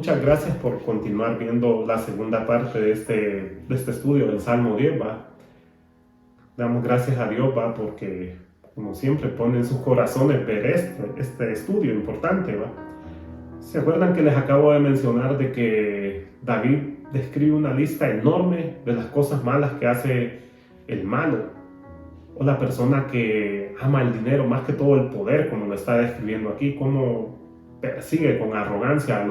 Muchas gracias por continuar viendo la segunda parte de este estudio del Salmo 10, ¿va? Damos gracias a Dios, ¿va? Porque, como siempre, pone en sus corazones ver este estudio importante, ¿va? ¿Se acuerdan que les acabo de mencionar de que David describe una lista enorme de las cosas malas que hace el malo? O la persona que ama el dinero más que todo el poder, como lo está describiendo aquí, cómo persigue con arrogancia a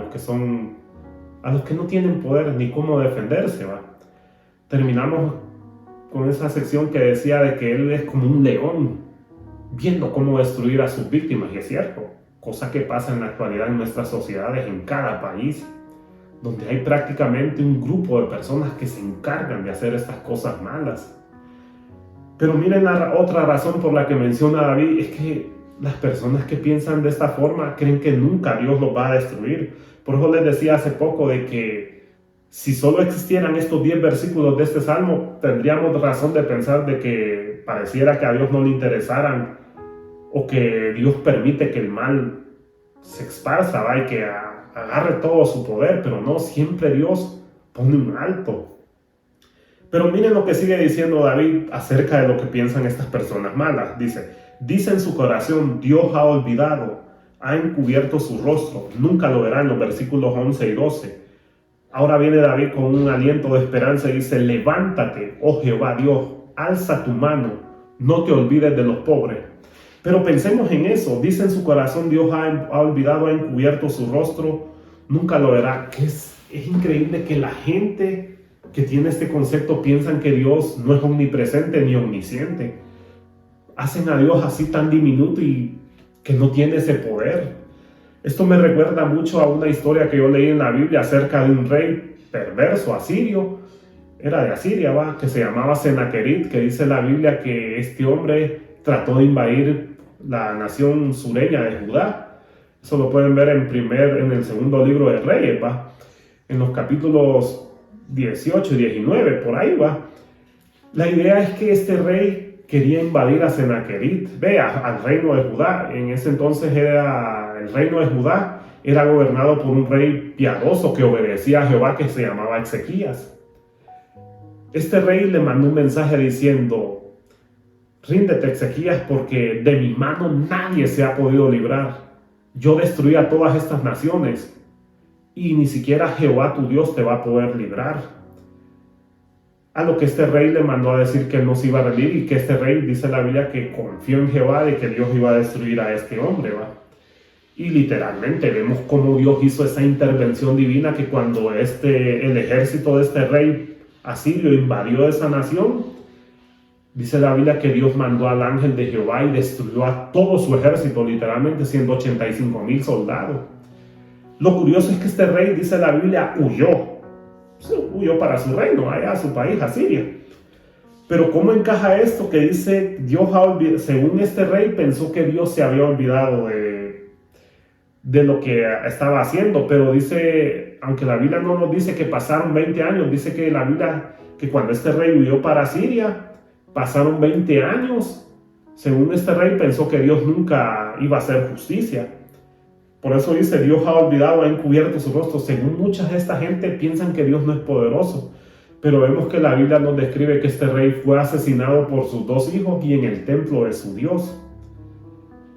los que no tienen poder ni cómo defenderse, ¿va? Terminamos con esa sección que decía de que él es como un león viendo cómo destruir a sus víctimas, y es cierto, cosa que pasa en la actualidad en nuestras sociedades, en cada país, donde hay prácticamente un grupo de personas que se encargan de hacer estas cosas malas. Pero miren, la otra razón por la que menciona David es que las personas que piensan de esta forma creen que nunca Dios los va a destruir. Por eso les decía hace poco de que si solo existieran estos 10 versículos de este salmo, tendríamos razón de pensar de que pareciera que a Dios no le interesaran, o que Dios permite que el mal se esparza, ¿va? Y que agarre todo su poder, pero no, siempre Dios pone un alto. Pero miren lo que sigue diciendo David acerca de lo que piensan estas personas malas. Dice en su corazón: Dios ha olvidado, ha encubierto su rostro, nunca lo verán, los versículos 11 y 12. Ahora viene David con un aliento de esperanza y dice: levántate, oh Jehová Dios, alza tu mano, no te olvides de los pobres. Pero pensemos en eso. Dice en su corazón: Dios ha olvidado, ha encubierto su rostro, nunca lo verá. Es increíble que la gente que tiene este concepto piensan que Dios no es omnipresente ni omnisciente. Hacen a Dios así tan diminuto y que no tiene ese poder. Esto me recuerda mucho a una historia que yo leí en la Biblia acerca de un rey perverso asirio. Era de Asiria, ¿va? Que se llamaba Senaquerib, que dice la Biblia que este hombre trató de invadir la nación sureña de Judá. Eso lo pueden ver en el segundo libro de Reyes, ¿va? En los capítulos 18 y 19, por ahí va. La idea es que este rey quería invadir a Senaquerib, al reino de Judá. En ese entonces el reino de Judá era gobernado por un rey piadoso que obedecía a Jehová, que se llamaba Ezequías. Este rey le mandó un mensaje diciendo: ríndete, Ezequías, porque de mi mano nadie se ha podido librar. Yo destruí a todas estas naciones y ni siquiera Jehová tu Dios te va a poder librar. A lo que este rey le mandó a decir que él no se iba a rendir, y que este rey, dice la Biblia, que confió en Jehová de que Dios iba a destruir a este hombre, ¿va? Y literalmente vemos cómo Dios hizo esa intervención divina, que cuando el ejército de este rey asirio invadió esa nación, dice la Biblia que Dios mandó al ángel de Jehová y destruyó a todo su ejército, literalmente 185,000 soldados. Lo curioso es que este rey, dice la Biblia, huyó para su reino, allá a su país, Asiria. Pero ¿cómo encaja esto que dice Dios según este rey pensó que Dios se había olvidado de lo que estaba haciendo? Pero dice, aunque la Biblia no nos dice que pasaron 20 años, dice que la Biblia que cuando este rey huyó para Siria, pasaron 20 años. Según este rey pensó que Dios nunca iba a hacer justicia. Por eso dice: Dios ha olvidado, ha encubierto su rostro. Según mucha de esta gente piensan que Dios no es poderoso. Pero vemos que la Biblia nos describe que este rey fue asesinado por sus 2 hijos y en el templo de su Dios.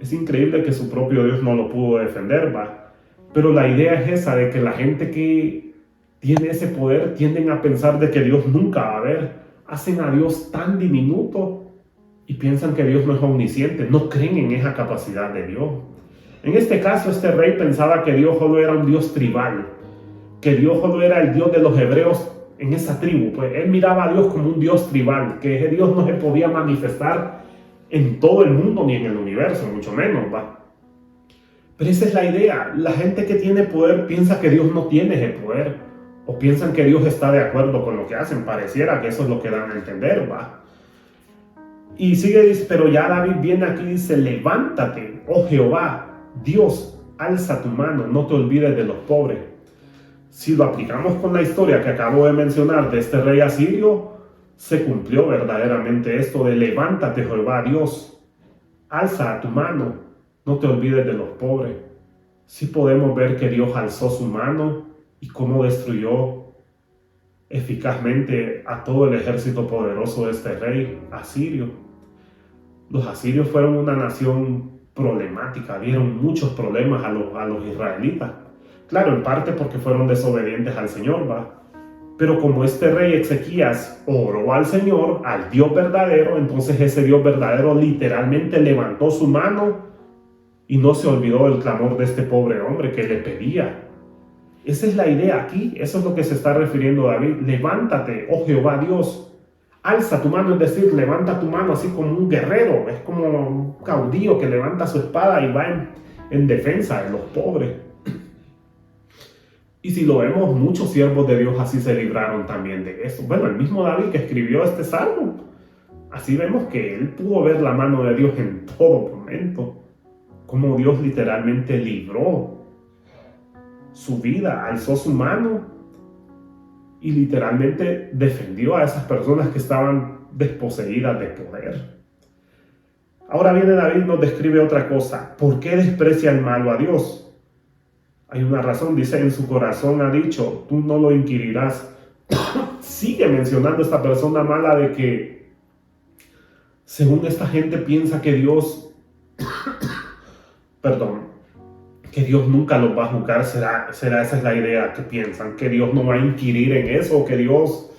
Es increíble que su propio Dios no lo pudo defender, ¿va? Pero la idea es esa, de que la gente que tiene ese poder tienden a pensar de que Dios nunca va a ver. Hacen a Dios tan diminuto y piensan que Dios no es omnisciente. No creen en esa capacidad de Dios. En este caso, este rey pensaba que Dios solo era un Dios tribal, que Dios solo era el Dios de los hebreos en esa tribu. Pues él miraba a Dios como un Dios tribal, que ese Dios no se podía manifestar en todo el mundo ni en el universo, mucho menos, ¿va? Pero esa es la idea. La gente que tiene poder piensa que Dios no tiene ese poder, o piensan que Dios está de acuerdo con lo que hacen. Pareciera que eso es lo que dan a entender, ¿va? Y sigue, pero ya David viene aquí y dice: levántate, oh Jehová Dios, alza tu mano, no te olvides de los pobres. Si lo aplicamos con la historia que acabo de mencionar de este rey asirio, se cumplió verdaderamente esto de: levántate, Jehová Dios, alza tu mano, no te olvides de los pobres. Sí podemos ver que Dios alzó su mano y cómo destruyó eficazmente a todo el ejército poderoso de este rey asirio. Los asirios fueron una nación problemática, dieron muchos problemas a los israelitas. Claro, en parte porque fueron desobedientes al Señor, ¿va? Pero como este rey Ezequías oró al Señor, al Dios verdadero, entonces ese Dios verdadero literalmente levantó su mano y no se olvidó del clamor de este pobre hombre que le pedía. Esa es la idea aquí, eso es lo que se está refiriendo David. Levántate, oh Jehová Dios, alza tu mano, es decir, levanta tu mano así como un guerrero, es como un caudillo que levanta su espada y va en defensa de los pobres. Y si lo vemos, muchos siervos de Dios así se libraron también de eso. Bueno, el mismo David que escribió este salmo, así vemos que él pudo ver la mano de Dios en todo momento, como Dios literalmente libró su vida, alzó su mano y literalmente defendió a esas personas que estaban desposeídas de poder. Ahora viene David y nos describe otra cosa. ¿Por qué desprecia el malo a Dios? Hay una razón, dice, en su corazón ha dicho, tú no lo inquirirás. Sigue mencionando esta persona mala de que, según esta gente piensa que Dios, que Dios nunca los va a juzgar. ¿Será esa es la idea que piensan? Que Dios no va a inquirir en eso, o que Dios,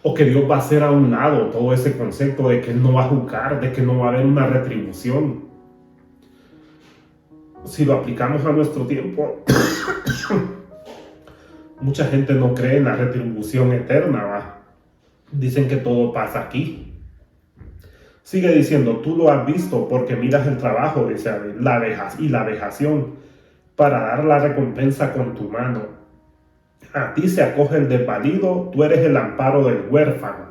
o que Dios va a hacer a un lado todo ese concepto de que Él no va a juzgar, de que no va a haber una retribución. Si lo aplicamos a nuestro tiempo, mucha gente no cree en la retribución eterna, ¿va? Dicen que todo pasa aquí. Sigue diciendo, tú lo has visto porque miras el trabajo, dice la vejación, para dar la recompensa con tu mano. A ti se acoge el desvalido, tú eres el amparo del huérfano.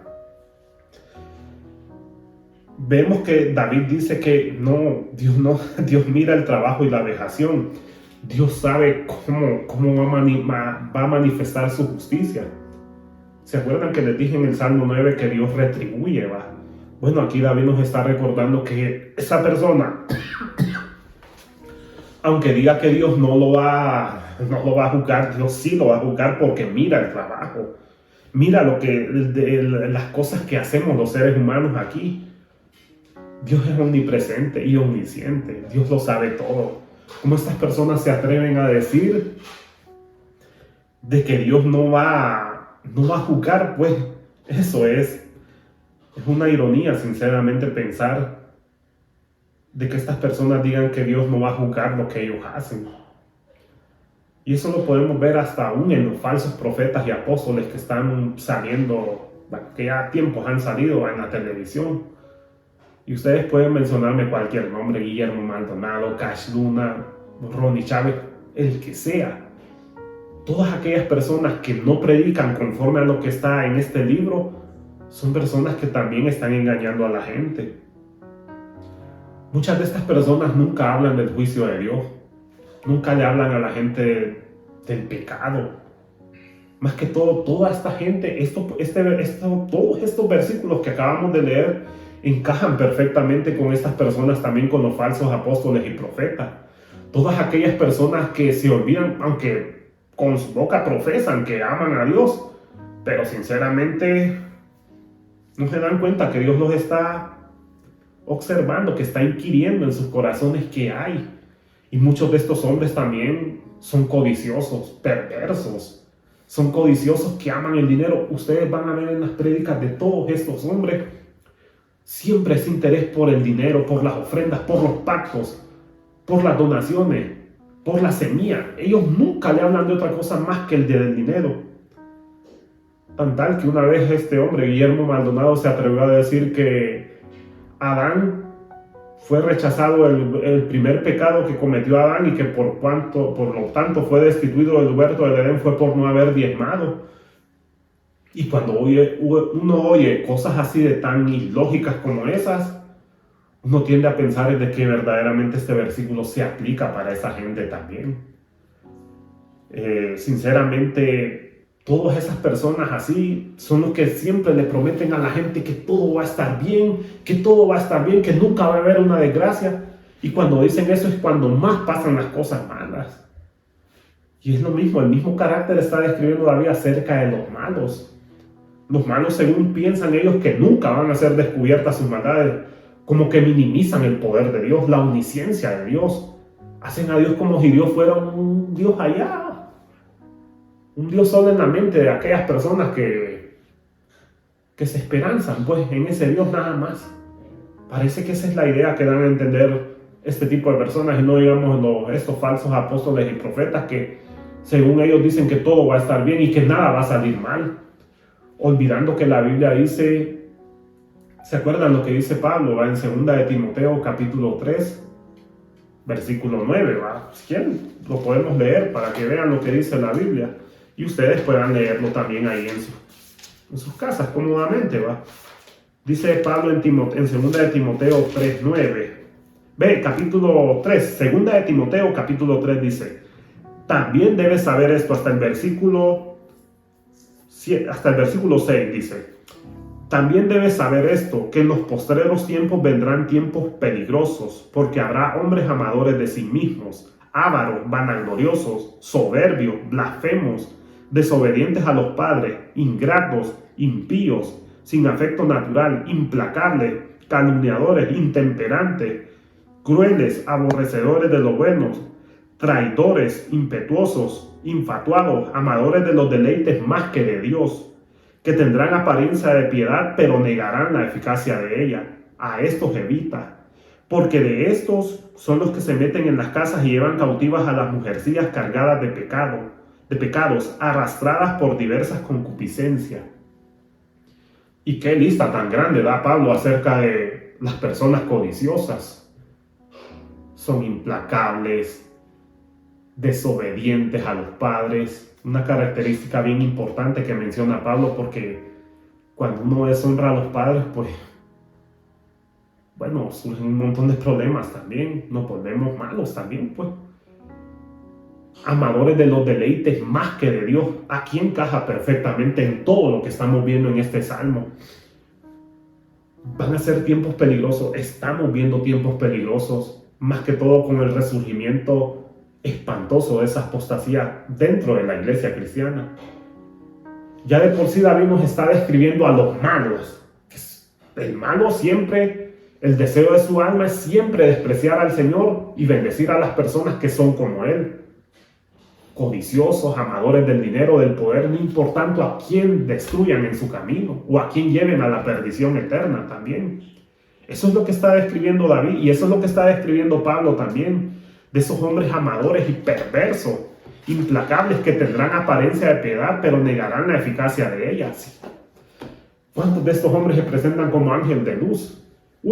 Vemos que David dice que Dios mira el trabajo y la vejación. Dios sabe cómo va a manifestar su justicia. ¿Se acuerdan que les dije en el Salmo 9 que Dios retribuye, va? Bueno, aquí David nos está recordando que esa persona, aunque diga que Dios no lo va a juzgar, Dios sí lo va a juzgar porque mira el trabajo. Mira las cosas que hacemos los seres humanos aquí. Dios es omnipresente y omnisciente. Dios lo sabe todo. ¿Cómo estas personas se atreven a decir de que Dios no va a juzgar? Pues eso es una ironía, sinceramente, pensar de que estas personas digan que Dios no va a juzgar lo que ellos hacen. Y eso lo podemos ver hasta aún en los falsos profetas y apóstoles que están saliendo, que ya tiempos han salido en la televisión. Y ustedes pueden mencionarme cualquier nombre, Guillermo Maldonado, Cash Luna, Ronnie Chávez, el que sea. Todas aquellas personas que no predican conforme a lo que está en este libro, son personas que también están engañando a la gente. Muchas de estas personas nunca hablan del juicio de Dios. Nunca le hablan a la gente del pecado. Más que todo, toda esta gente, todos estos versículos que acabamos de leer, encajan perfectamente con estas personas, también con los falsos apóstoles y profetas. Todas aquellas personas que se olvidan, aunque con su boca profesan que aman a Dios, pero sinceramente no se dan cuenta que Dios los está observando, que está inquiriendo en sus corazones qué hay. Y muchos de estos hombres también son codiciosos, perversos. Son codiciosos que aman el dinero. Ustedes van a ver en las prédicas de todos estos hombres siempre es interés por el dinero, por las ofrendas, por los pactos, por las donaciones, por la semilla. Ellos nunca le hablan de otra cosa más que el del dinero. Tan tal que una vez este hombre, Guillermo Maldonado, se atrevió a decir que Adán fue rechazado el primer pecado que cometió Adán y que por lo tanto fue destituido del huerto del Edén fue por no haber diezmado. Y cuando uno oye cosas así de tan ilógicas como esas, uno tiende a pensar de que verdaderamente este versículo se aplica para esa gente también. Sinceramente, todas esas personas así son los que siempre le prometen a la gente que todo va a estar bien, que todo va a estar bien, que nunca va a haber una desgracia. Y cuando dicen eso es cuando más pasan las cosas malas. Y es lo mismo, el mismo carácter está describiendo David acerca de los malos. Los malos, según piensan ellos, que nunca van a ser descubiertas sus maldades, como que minimizan el poder de Dios, la omnisciencia de Dios. Hacen a Dios como si Dios fuera un Dios allá, un Dios solo en la mente de aquellas personas que se esperanzan pues en ese Dios nada más. Parece que esa es la idea que dan a entender este tipo de personas, y no digamos estos falsos apóstoles y profetas que según ellos dicen que todo va a estar bien y que nada va a salir mal, olvidando que la Biblia dice, ¿se acuerdan lo que dice Pablo? Va en 2 de Timoteo capítulo 3, versículo 9, ¿va? Si quieren, lo podemos leer para que vean lo que dice la Biblia y ustedes puedan leerlo también ahí en sus casas cómodamente, ¿va? Dice Pablo en 2 de Timoteo 3, 9. Ve, capítulo 3, 2 de Timoteo capítulo 3 dice, también debes saber esto hasta el versículo 6 dice, también debes saber esto, que en los postreros tiempos vendrán tiempos peligrosos, porque habrá hombres amadores de sí mismos, ávaros, vanagloriosos, soberbios, blasfemos, desobedientes a los padres, ingratos, impíos, sin afecto natural, implacables, calumniadores, intemperantes, crueles, aborrecedores de lo bueno, traidores, impetuosos, infatuados, amadores de los deleites más que de Dios, que tendrán apariencia de piedad, pero negarán la eficacia de ella. A estos evita, porque de estos son los que se meten en las casas y llevan cautivas a las mujercillas cargadas de pecados, arrastradas por diversas concupiscencias. Y qué lista tan grande da Pablo acerca de las personas codiciosas. Son implacables, desobedientes a los padres, una característica bien importante que menciona Pablo, porque cuando uno deshonra a los padres, pues, bueno, surgen un montón de problemas también, nos volvemos malos también, pues. Amadores de los deleites más que de Dios, aquí encaja perfectamente en todo lo que estamos viendo en este salmo. Van a ser tiempos peligrosos, estamos viendo tiempos peligrosos, más que todo con el resurgimiento espantoso de esa apostasía dentro de la iglesia cristiana. Ya de por sí David nos está describiendo a los malos. El malo siempre, el deseo de su alma es siempre despreciar al Señor y bendecir a las personas que son como Él. Codiciosos, amadores del dinero, del poder, no importando a quién destruyan en su camino o a quién lleven a la perdición eterna también. Eso es lo que está describiendo David y eso es lo que está describiendo Pablo también, de esos hombres amadores y perversos, implacables, que tendrán apariencia de piedad, pero negarán la eficacia de ellas. ¿Cuántos de estos hombres se presentan como ángel de luz?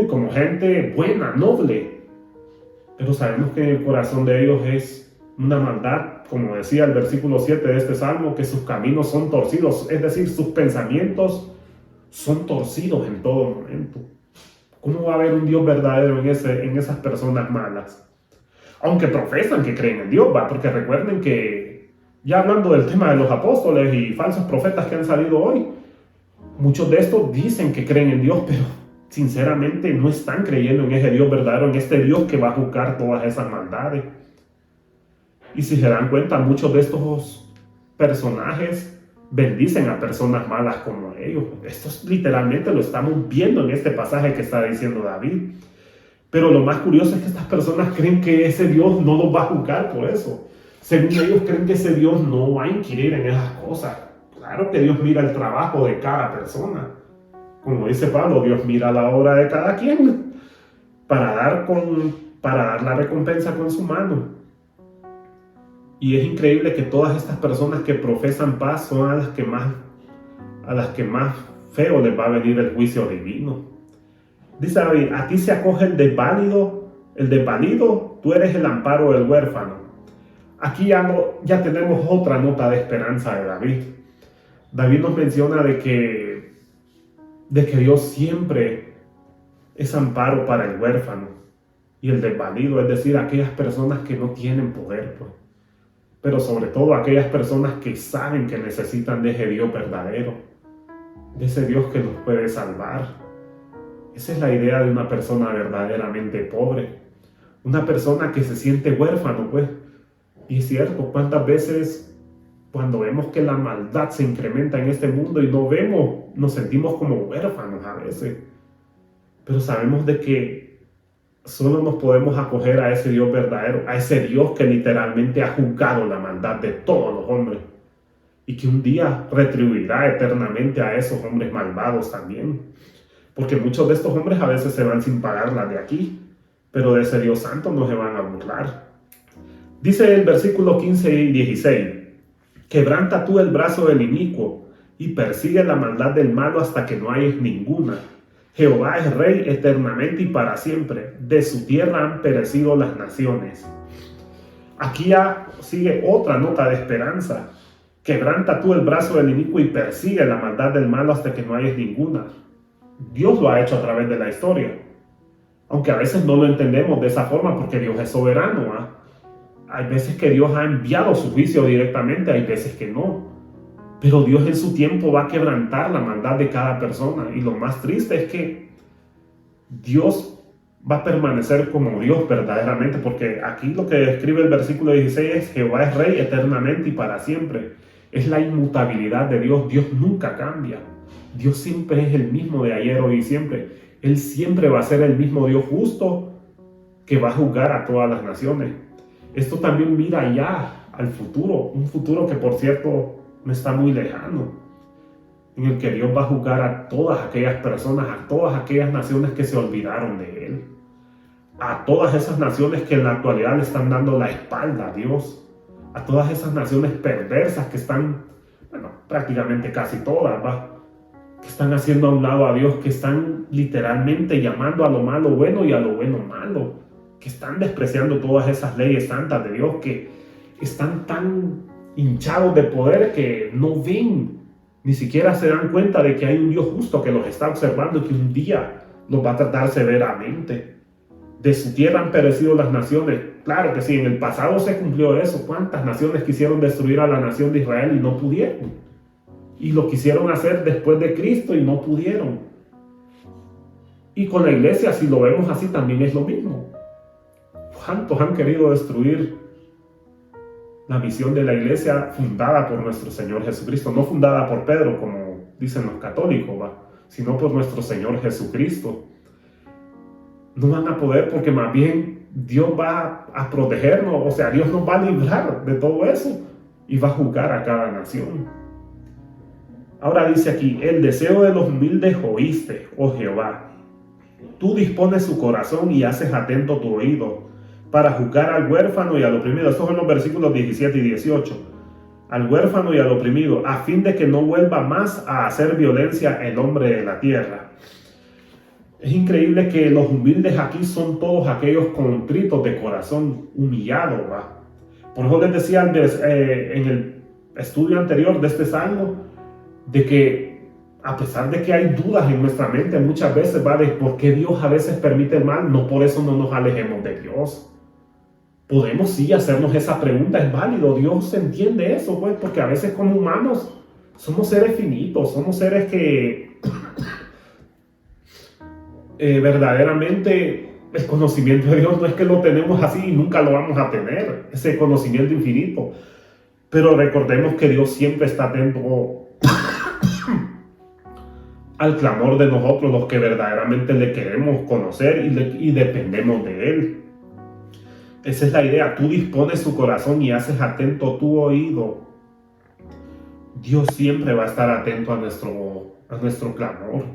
Como gente buena, noble. Pero sabemos que en el corazón de ellos es una maldad, como decía el versículo 7 de este salmo, que sus caminos son torcidos, es decir, sus pensamientos son torcidos en todo momento. ¿Cómo va a haber un Dios verdadero en esas personas malas? Aunque profesan que creen en Dios, ¿va? Porque recuerden que, ya hablando del tema de los apóstoles y falsos profetas que han salido hoy, muchos de estos dicen que creen en Dios, pero sinceramente no están creyendo en ese Dios verdadero, en este Dios que va a juzgar todas esas maldades. Y si se dan cuenta, muchos de estos personajes bendicen a personas malas como ellos. Esto literalmente lo estamos viendo en este pasaje que está diciendo David. Pero lo más curioso es que estas personas creen que ese Dios no los va a juzgar por eso. Según ellos creen que ese Dios no va a inquirir en esas cosas. Claro que Dios mira el trabajo de cada persona. Como dice Pablo, Dios mira la obra de cada quien para dar la recompensa con su mano. Y es increíble que todas estas personas que profesan paz son a las que más feo les va a venir el juicio divino. Dice David, a ti se acoge el desvalido, tú eres el amparo del huérfano. Aquí ya tenemos otra nota de esperanza de David. David nos menciona de que Dios siempre es amparo para el huérfano y el desvalido, es decir, aquellas personas que no tienen poder, pues. Pero sobre todo aquellas personas que saben que necesitan de ese Dios verdadero, de ese Dios que nos puede salvar. Esa es la idea de una persona verdaderamente pobre, una persona que se siente huérfano, pues. Y es cierto, cuántas veces cuando vemos que la maldad se incrementa en este mundo y no vemos, nos sentimos como huérfanos a veces. Pero sabemos de que solo nos podemos acoger a ese Dios verdadero, a ese Dios que literalmente ha juzgado la maldad de todos los hombres y que un día retribuirá eternamente a esos hombres malvados también. Porque muchos de estos hombres a veces se van sin pagarla de aquí, pero de ese Dios santo no se van a burlar. Dice el versículo 15 y 16, quebranta tú el brazo del inicuo y persigue la maldad del malo hasta que no hayas ninguna. Jehová es rey eternamente y para siempre. De su tierra han perecido las naciones. Aquí ya sigue otra nota de esperanza. Quebranta tú el brazo del inicuo y persigue la maldad del malo hasta que no hayas ninguna. Dios lo ha hecho a través de la historia. Aunque a veces no lo entendemos de esa forma porque Dios es soberano, ¿eh? Hay veces que Dios ha enviado su juicio directamente, hay veces que no. Pero Dios en su tiempo va a quebrantar la maldad de cada persona. Y lo más triste es que Dios va a permanecer como Dios verdaderamente. Porque aquí lo que describe el versículo 16 es Jehová es rey eternamente y para siempre. Es la inmutabilidad de Dios. Dios nunca cambia. Dios siempre es el mismo de ayer, hoy y siempre. Él siempre va a ser el mismo Dios justo que va a juzgar a todas las naciones. Esto también mira ya al futuro, un futuro que por cierto no está muy lejano, en el que Dios va a juzgar a todas aquellas personas, a todas aquellas naciones que se olvidaron de Él, a todas esas naciones que en la actualidad le están dando la espalda a Dios, a todas esas naciones perversas que están, bueno, prácticamente casi todas, que están haciendo a un lado a Dios, que están literalmente llamando a lo malo bueno y a lo bueno malo, que están despreciando todas esas leyes santas de Dios, que están tan hinchados de poder que no ven, ni siquiera se dan cuenta de que hay un Dios justo que los está observando y que un día los va a tratar severamente. De su tierra han perecido las naciones. Claro que sí, en el pasado se cumplió eso. ¿Cuántas naciones quisieron destruir a la nación de Israel y no pudieron? Y lo quisieron hacer después de Cristo y no pudieron. Y con la iglesia, si lo vemos así, también es lo mismo. ¿Cuántos han querido destruir la misión de la iglesia fundada por nuestro Señor Jesucristo? No fundada por Pedro, como dicen los católicos, sino por nuestro Señor Jesucristo. No van a poder porque más bien Dios va a protegernos, o sea, Dios nos va a librar de todo eso y va a juzgar a cada nación. Ahora dice aquí, el deseo de los humildes oíste, oh Jehová. Tú dispones su corazón y haces atento tu oído para juzgar al huérfano y al oprimido. Estos son los versículos 17 y 18. Al huérfano y al oprimido, a fin de que no vuelva más a hacer violencia el hombre de la tierra. Es increíble que los humildes aquí son todos aquellos contritos de corazón, humillados. Por eso les decía en el estudio anterior de este salmo, de que a pesar de que hay dudas en nuestra mente muchas veces, de por qué Dios a veces permite el mal, no por eso no nos alejemos de Dios. Podemos sí hacernos esa pregunta, es válido, Dios entiende eso, pues, porque a veces como humanos somos seres finitos, somos seres que verdaderamente el conocimiento de Dios no es que lo tenemos así y nunca lo vamos a tener, ese conocimiento infinito. Pero recordemos que Dios siempre está atento al clamor de nosotros, los que verdaderamente le queremos conocer y dependemos de Él. Esa es la idea, tú dispones su corazón y haces atento tu oído. Dios siempre va a estar atento a nuestro clamor,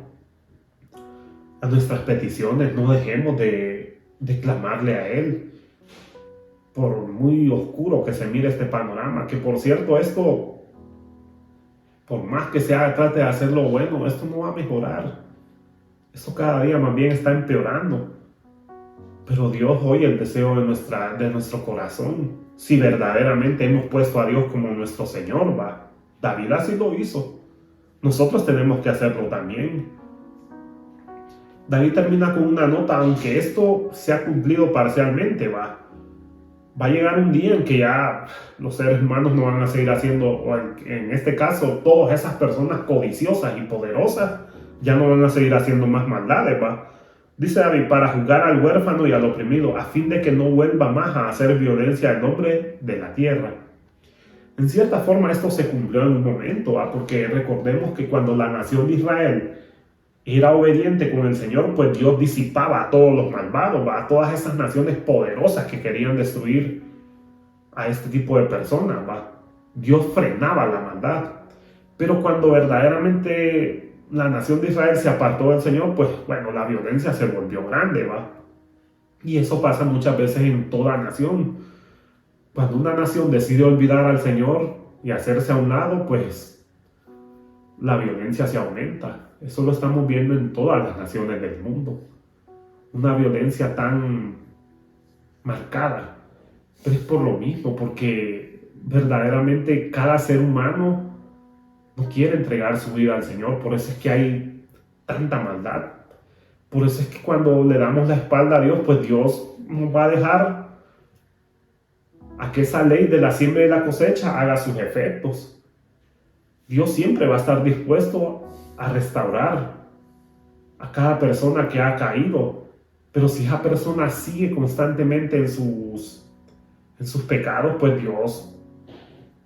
a nuestras peticiones. No dejemos de clamarle a Él, por muy oscuro que se mire este panorama, que por cierto esto, por más que trate de hacer lo bueno, esto no va a mejorar. Esto cada día más bien está empeorando. Pero Dios oye el deseo de nuestro corazón. Si verdaderamente hemos puesto a Dios como nuestro Señor, David así lo hizo. Nosotros tenemos que hacerlo también. David termina con una nota, aunque esto se ha cumplido parcialmente, va a llegar un día en que ya los seres humanos no van a seguir haciendo, o en este caso, todas esas personas codiciosas y poderosas ya no van a seguir haciendo más maldades, Dice David, para juzgar al huérfano y al oprimido, a fin de que no vuelva más a hacer violencia en nombre de la tierra. En cierta forma esto se cumplió en un momento, porque recordemos que cuando la nación de Israel era obediente con el Señor, pues Dios disipaba a todos los malvados, a todas esas naciones poderosas que querían destruir a este tipo de personas. Dios frenaba la maldad. Pero cuando verdaderamente la nación de Israel se apartó del Señor, pues bueno, la violencia se volvió grande. Y eso pasa muchas veces en toda nación. Cuando una nación decide olvidar al Señor y hacerse a un lado, pues la violencia se aumenta. Eso lo estamos viendo en todas las naciones del mundo. Una violencia tan marcada. Pero es por lo mismo, porque verdaderamente cada ser humano no quiere entregar su vida al Señor. Por eso es que hay tanta maldad. Por eso es que cuando le damos la espalda a Dios, pues Dios nos va a dejar a que esa ley de la siembra y la cosecha haga sus efectos. Dios siempre va a estar dispuesto a restaurar a cada persona que ha caído. Pero si esa persona sigue constantemente en sus pecados, pues Dios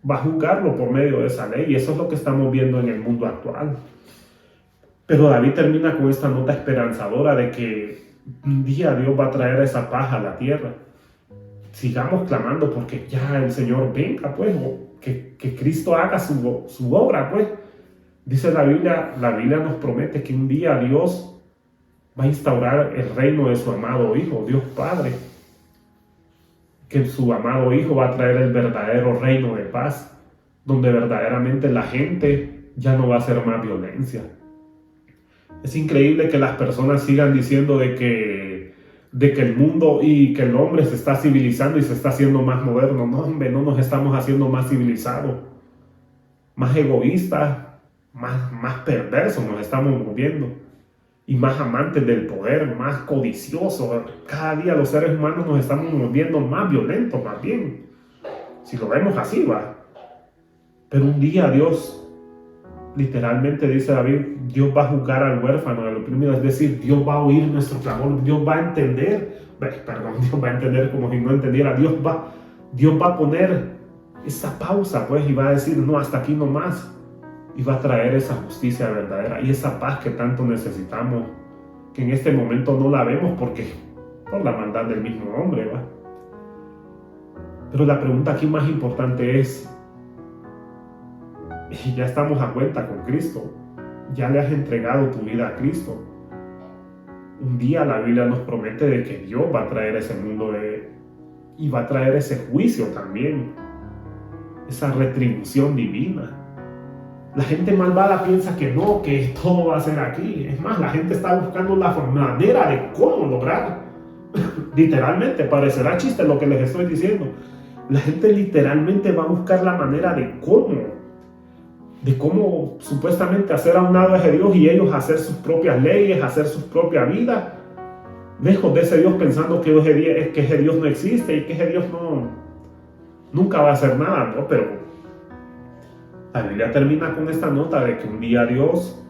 va a juzgarlo por medio de esa ley. Y eso es lo que estamos viendo en el mundo actual. Pero David termina con esta nota esperanzadora de que un día Dios va a traer esa paz a la tierra. Sigamos clamando porque ya el Señor venga, pues, o que Cristo haga su obra, pues. Dice la Biblia nos promete que un día Dios va a instaurar el reino de su amado Hijo, Dios Padre. Que su amado Hijo va a traer el verdadero reino de paz, donde verdaderamente la gente ya no va a hacer más violencia. Es increíble que las personas sigan diciendo de que el mundo y que el hombre se está civilizando y se está haciendo más moderno. No, hombre, no nos estamos haciendo más civilizados, más egoístas, más perversos nos estamos volviendo, y más amantes del poder, más codiciosos. Cada día los seres humanos nos estamos volviendo más violentos, más bien, si lo vemos así, Pero un día Dios, literalmente dice David, Dios va a juzgar al huérfano, al oprimido, es decir, Dios va a oír nuestro clamor, Dios va a entender, Dios va a entender como si no entendiera, Dios va a poner esa pausa, pues, y va a decir, no, hasta aquí no más, y va a traer esa justicia verdadera y esa paz que tanto necesitamos, que en este momento no la vemos porque por la maldad del mismo hombre, Pero la pregunta aquí más importante es, ya estamos a cuenta con Cristo, ya le has entregado tu vida a Cristo. Un día la Biblia nos promete de que Dios va a traer ese mundo y va a traer ese juicio también, esa retribución divina. La gente malvada piensa que no, que todo va a ser aquí. Es más, la gente está buscando la manera de cómo lograr. Literalmente, parecerá chiste lo que les estoy diciendo. La gente literalmente va a buscar la manera de cómo supuestamente hacer a un lado a ese Dios y ellos hacer sus propias leyes, hacer su propia vida, lejos de ese Dios, pensando que ese Dios no existe y que ese Dios nunca va a hacer nada, ¿no? Pero la Biblia termina con esta nota de que un día Dios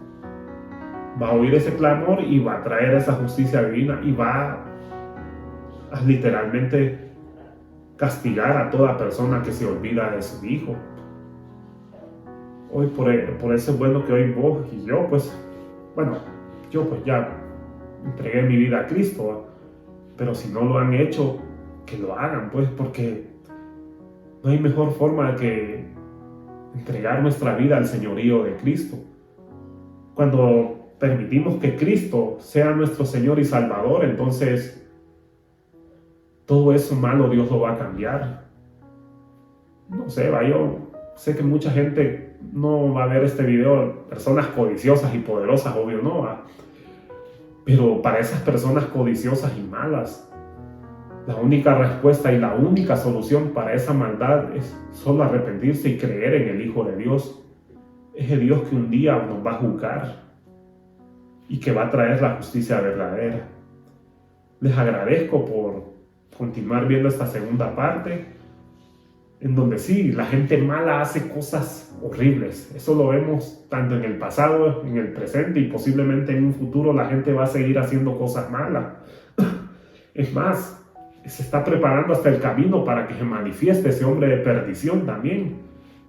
va a oír ese clamor y va a traer esa justicia divina y va a literalmente castigar a toda persona que se olvida de su Hijo. Hoy por eso es bueno que hoy vos y yo, pues ya entregué mi vida a Cristo, pero si no lo han hecho, que lo hagan, pues, porque no hay mejor forma de que entregar nuestra vida al señorío de Cristo. Cuando permitimos que Cristo sea nuestro Señor y Salvador, entonces todo eso malo Dios lo va a cambiar. No sé, yo sé que mucha gente no va a ver este video, personas codiciosas y poderosas, obvio no, pero para esas personas codiciosas y malas, la única respuesta y la única solución para esa maldad es solo arrepentirse y creer en el Hijo de Dios. Ese Dios que un día nos va a juzgar y que va a traer la justicia verdadera. Les agradezco por continuar viendo esta segunda parte. en donde sí, la gente mala hace cosas horribles. Eso lo vemos tanto en el pasado, en el presente y posiblemente en un futuro la gente va a seguir haciendo cosas malas. Es más, se está preparando hasta el camino para que se manifieste ese hombre de perdición también,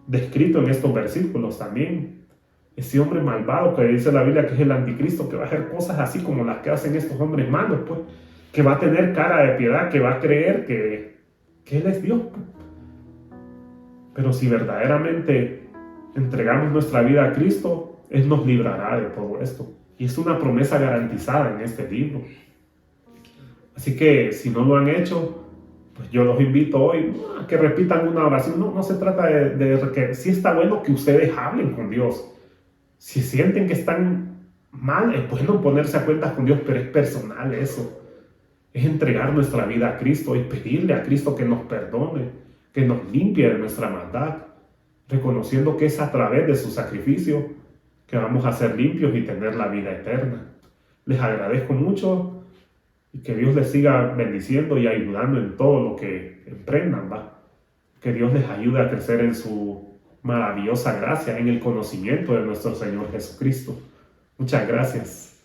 descrito en estos versículos también. Ese hombre malvado que dice la Biblia que es el anticristo, que va a hacer cosas así como las que hacen estos hombres malos, pues, que va a tener cara de piedad, que va a creer que Él es Dios, pues. Pero si verdaderamente entregamos nuestra vida a Cristo, Él nos librará de todo esto. Y es una promesa garantizada en este libro. Así que si no lo han hecho, pues yo los invito hoy a que repitan una oración. No se trata de que sí está bueno que ustedes hablen con Dios. Si sienten que están mal, es bueno ponerse a cuentas con Dios, pero es personal eso. Es entregar nuestra vida a Cristo y pedirle a Cristo que nos perdone, que nos limpie de nuestra maldad, reconociendo que es a través de su sacrificio que vamos a ser limpios y tener la vida eterna. Les agradezco mucho y que Dios les siga bendiciendo y ayudando en todo lo que emprendan, ¿va? Que Dios les ayude a crecer en su maravillosa gracia, en el conocimiento de nuestro Señor Jesucristo. Muchas gracias.